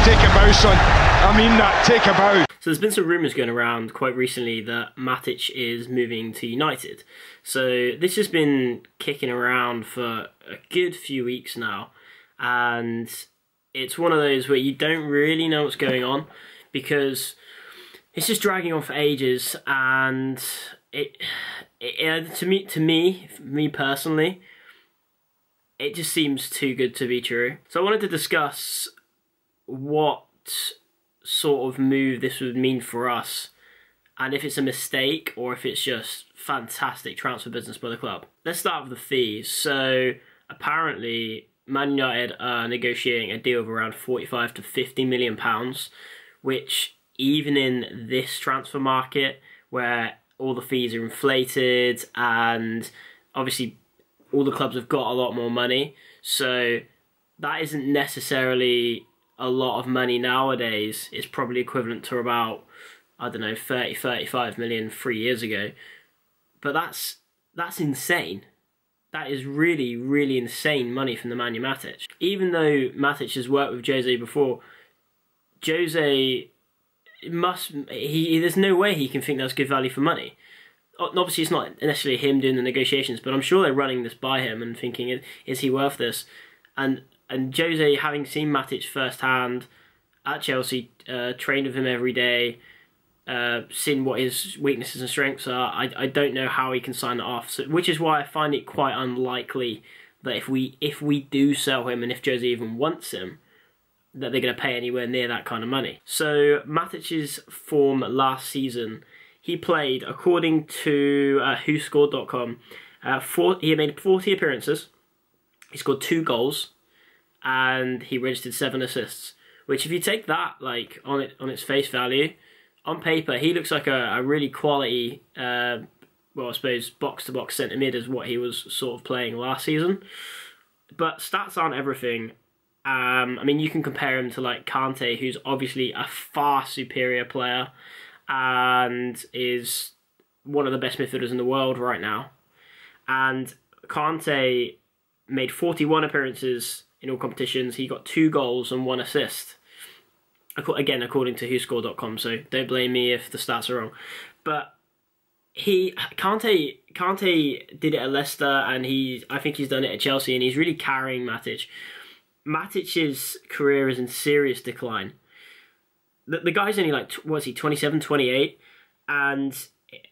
take a bow, son. I mean that, take a bow. So there's been some rumours going around quite recently that Matic is moving to United. So this has been kicking around for a good few weeks now. And it's one of those where you don't really know what's going on because it's just dragging on for ages. And to me personally, it just seems too good to be true. So I wanted to discuss what sort of move this would mean for us, and if it's a mistake or if it's just fantastic transfer business by the club. Let's start with the fees. So apparently Man United are negotiating a deal of around 45 to 50 million pounds, which even in this transfer market where all the fees are inflated and obviously all the clubs have got a lot more money, so that isn't necessarily a lot of money nowadays. It's probably equivalent to about, I don't know, 30, 35 million 3 years ago. But that's insane. That is really, really insane money from Nemanja Matic. Even though Matic has worked with Jose before, Jose there's no way he can think that's good value for money. Obviously, it's not necessarily him doing the negotiations, but I'm sure they're running this by him and thinking, is he worth this? And Jose, having seen Matic firsthand at Chelsea, trained with him every day, seen what his weaknesses and strengths are, I don't know how he can sign it off. So, which is why I find it quite unlikely that if we do sell him, and if Jose even wants him, that they're going to pay anywhere near that kind of money. So Matic's form last season, he played, according to WhoScored.com, he made 40 appearances, he scored 2 goals, and he registered 7 assists. Which, if you take that like on its face value, on paper he looks like a really quality, well, I suppose box-to-box centre mid is what he was sort of playing last season. But stats aren't everything. I mean, you can compare him to like Kante, who's obviously a far superior player and is one of the best midfielders in the world right now. And Kante made 41 appearances in all competitions. He got 2 goals and 1 assist. Again, according to WhoScored.com, so don't blame me if the stats are wrong. But Kante did it at Leicester, and I think he's done it at Chelsea, and he's really carrying Matic. Matic's career is in serious decline. The guy's only like, what is he, 27, 28? And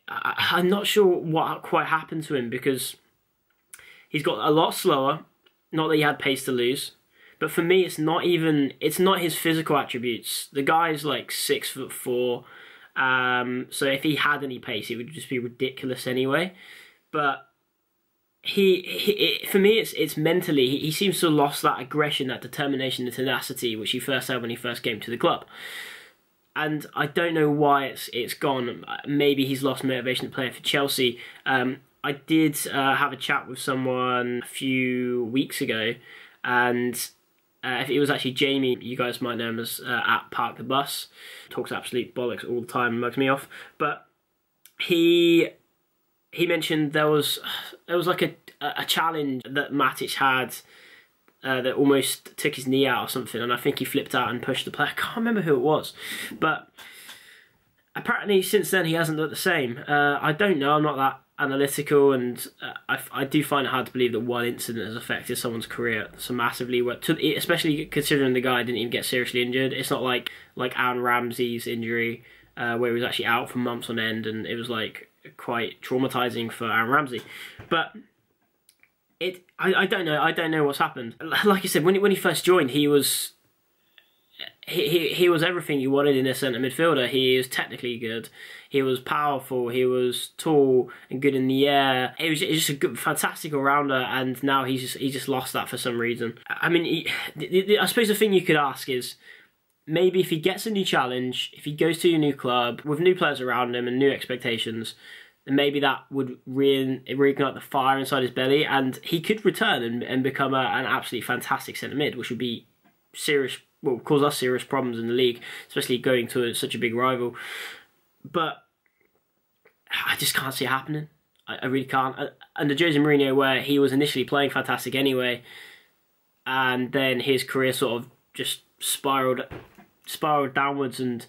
I'm not sure what quite happened to him because he's got a lot slower. Not that he had pace to lose. But for me, it's not his physical attributes. The guy's like 6'4". So if he had any pace, it would just be ridiculous anyway. But for me, it's mentally, he seems to have lost that aggression, that determination, the tenacity, which he first had when he first came to the club. And I don't know why it's gone. Maybe he's lost motivation to play for Chelsea. I did have a chat with someone a few weeks ago, and it was actually Jamie. You guys might know him as at Park the Bus. Talks absolute bollocks all the time and mugs me off. But he mentioned there was like a challenge that Matic had that almost took his knee out or something, and I think he flipped out and pushed the player. I can't remember who it was, but apparently since then he hasn't looked the same. I don't know, I'm not that analytical, and I do find it hard to believe that one incident has affected someone's career so massively, especially considering the guy didn't even get seriously injured. It's not like Aaron Ramsey's injury, where he was actually out for months on end, and it was like quite traumatizing for Aaron Ramsey. But I don't know. I don't know what's happened. Like I said, when he first joined, he was everything you wanted in a centre midfielder. He is technically good. He was powerful. He was tall and good in the air. He was just a good, fantastic all-rounder. And now he just lost that for some reason. I mean, I suppose the thing you could ask is, maybe if he gets a new challenge, if he goes to a new club with new players around him and new expectations, then maybe that would reignite the fire inside his belly, and he could return and become an absolutely fantastic centre mid, which would be serious. Well, cause us serious problems in the league, especially going to such a big rival. But I just can't see it happening. I really can't. Under Jose Mourinho, where he was initially playing fantastic anyway, and then his career sort of just spiralled spiraled downwards, and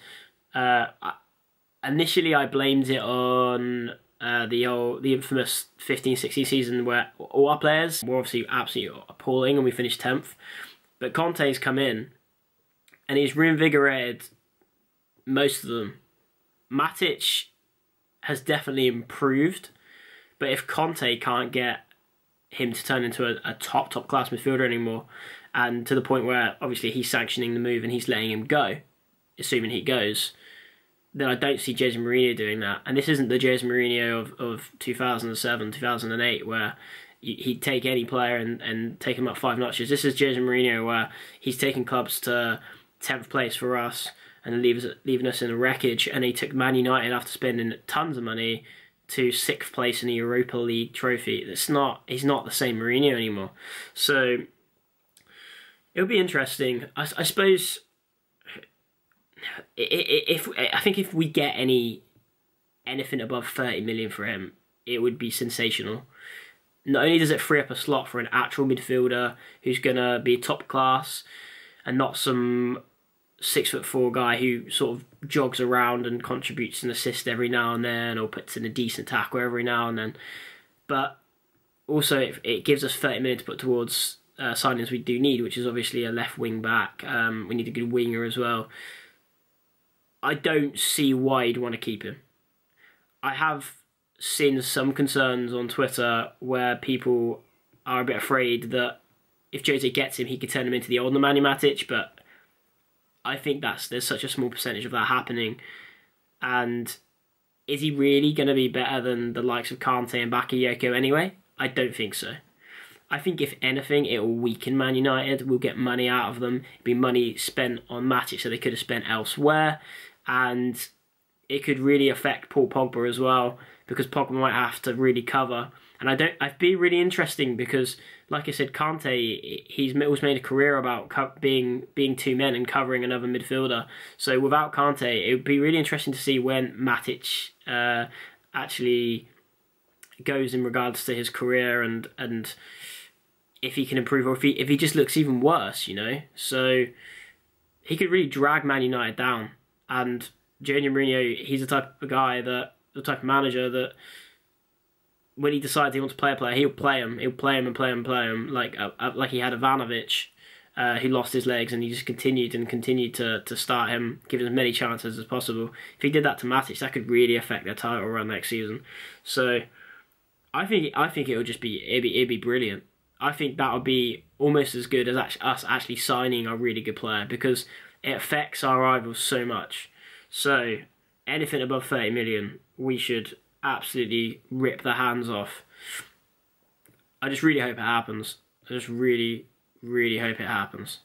initially I blamed it on the infamous 15-16 season where all our players were obviously absolutely appalling and we finished 10th. But Conte's come in and he's reinvigorated most of them. Matic has definitely improved, but if Conte can't get him to turn into a top class midfielder anymore, and to the point where obviously he's sanctioning the move and he's letting him go, assuming he goes, then I don't see Jose Mourinho doing that. And this isn't the Jose Mourinho of 2007, 2008, where he'd take any player and take him up 5 notches. This is Jose Mourinho where he's taking clubs to 10th place for us and leaving us in a wreckage. And he took Man United after spending tons of money to 6th place in the Europa League trophy. He's not the same Mourinho anymore. So it'll be interesting. I suppose I think if we get anything above 30 million for him, it would be sensational. Not only does it free up a slot for an actual midfielder who's gonna be top class and not some 6'4" guy who sort of jogs around and contributes an assist every now and then or puts in a decent tackle every now and then, but also it gives us 30 million to put towards signings we do need, which is obviously a left wing back. We need a good winger as well. I don't see why you'd want to keep him. I have seen some concerns on Twitter where people are a bit afraid that if Jose gets him, he could turn him into the old Nemanja Matic, but I think there's such a small percentage of that happening. And is he really going to be better than the likes of Kante and Bakayoko anyway? I don't think so. I think if anything, it will weaken Man United. We'll get money out of them. It'll be money spent on Matic that they could have spent elsewhere. And it could really affect Paul Pogba as well, because Pogba might have to really cover. And I'd be really interesting because, like I said, Kante, he's always made a career about being 2 men and covering another midfielder. So without Kante, it would be really interesting to see when Matic actually goes in regards to his career and if he can improve or if he just looks even worse, you know. So he could really drag Man United down. And Jose Mourinho, he's the type of guy the type of manager that when he decides he wants to play a player, he'll play him. He'll play him and play him and play him like he had Ivanovic, who lost his legs, and he just continued to start him, give him as many chances as possible. If he did that to Matic, that could really affect their title run next season. So I think it'd be brilliant. I think that would be almost as good as us actually signing a really good player, because it affects our rivals so much. So anything above 30 million, we should absolutely rip the hands off. I just really hope it happens. I just really, really hope it happens.